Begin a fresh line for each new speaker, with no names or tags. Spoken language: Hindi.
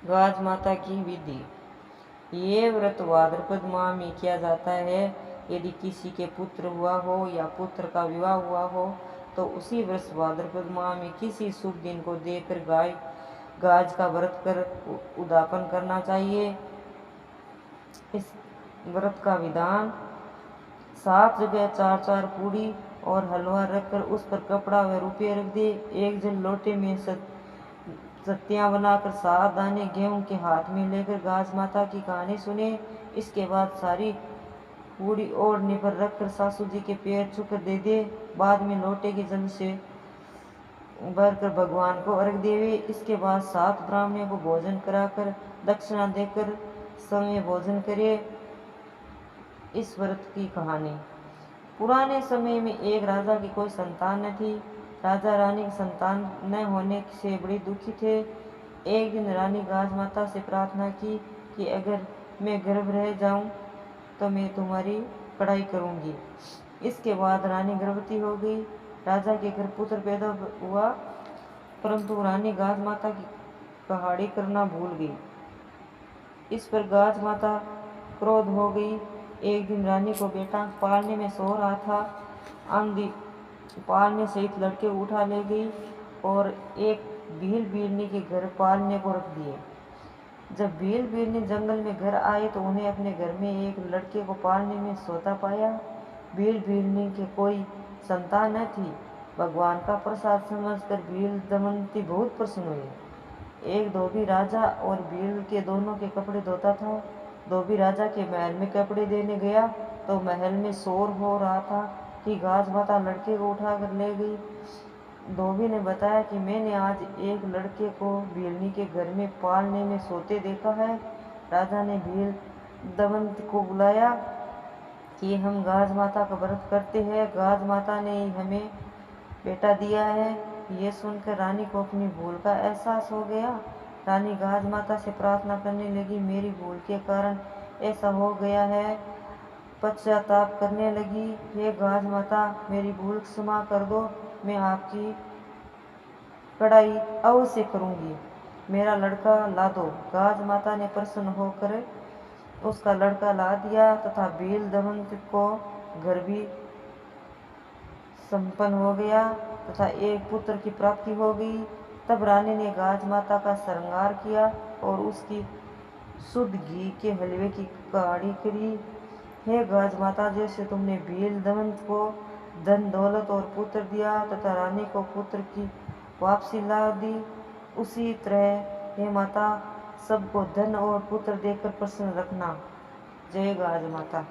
गाज माता की विधि। ये व्रत भाद्रपद माह में किया जाता है। यदि किसी के पुत्र हुआ हो या पुत्र का विवाह हुआ हो तो उसी वर्ष भाद्रपद माह में किसी शुभ दिन को देखकर गाज का व्रत कर उद्यापन करना चाहिए। इस व्रत का विधान: 7 जगह 4-4 पूड़ी और हलवा रखकर उस पर कपड़ा व रुपये रख दे। एक जल लोटे में सत्तियां बनाकर 7 दाने गेहूं के हाथ में लेकर गाज माता की कहानी सुने। इसके बाद सारी पूड़ी ओढ़ने पर रखकर सासू जी के पैर छूकर दे दे। बाद में लोटे के जल से भरकर भगवान को अर्घ देवे। इसके बाद 7 ब्राह्मणों को भोजन कराकर दक्षिणा देकर समय भोजन करे। इस व्रत की कहानी: पुराने समय में एक राजा की कोई संतान न थी। राजा रानी की संतान न होने से बड़ी दुखी थे। एक दिन रानी गाज माता से प्रार्थना की कि अगर मैं गर्भ रह जाऊं तो मैं तुम्हारी पढ़ाई करूंगी। इसके बाद रानी गर्भवती हो गई। राजा के घर पुत्र पैदा हुआ, परंतु रानी गाज माता की पहाड़ी करना भूल गई। इस पर गाज माता क्रोध हो गई। एक दिन रानी को बेटा पालने में सो रहा था। आंधी पालने सहित लड़के उठा ले गई और एक भील बीरनी के घर पालने को रख दिए। जब भील बीरनी जंगल में घर आए तो उन्हें अपने घर में एक लड़के को पालने में सोता पाया। भील बीरनी के कोई संतान न थी। भगवान का प्रसाद समझकर भील दमयंती बहुत प्रसन्न हुई। एक धोबी राजा और भील के दोनों के कपड़े धोता था। धोबी राजा के महल में कपड़े देने गया तो महल में शोर हो रहा था कि गाज माता लड़के को उठाकर ले गई। धोबी ने बताया कि मैंने आज एक लड़के को भीलनी के घर में पालने में सोते देखा है। राजा ने भील दमयंती को बुलाया कि हम गाज माता का व्रत करते हैं, गाज माता ने हमें बेटा दिया है। ये सुनकर रानी को अपनी भूल का एहसास हो गया। रानी गाज माता से प्रार्थना करने लगी, मेरी भूल के कारण ऐसा हो गया है। पश्चाताप करने लगी, हे गाज माता मेरी भूल क्षमा कर दो, मैं आपकी पढ़ाई अवश्य करूंगी, मेरा लड़का ला दो। गाज माता ने प्रसन्न होकर उसका लड़का ला दिया तथा भील दमयंती को घर भी संपन्न हो गया तथा एक पुत्र की प्राप्ति हो गई। तब रानी ने गाज माता का श्रृंगार किया और उसकी शुद्ध घी के हलवे की कहाड़ी करी। हे गाज माता, जैसे तुमने भील दमयंती को धन दौलत और पुत्र दिया तथा रानी को पुत्र की वापसी ला दी, उसी तरह हे माता सबको धन और पुत्र देकर प्रसन्न रखना। जय गाज माता।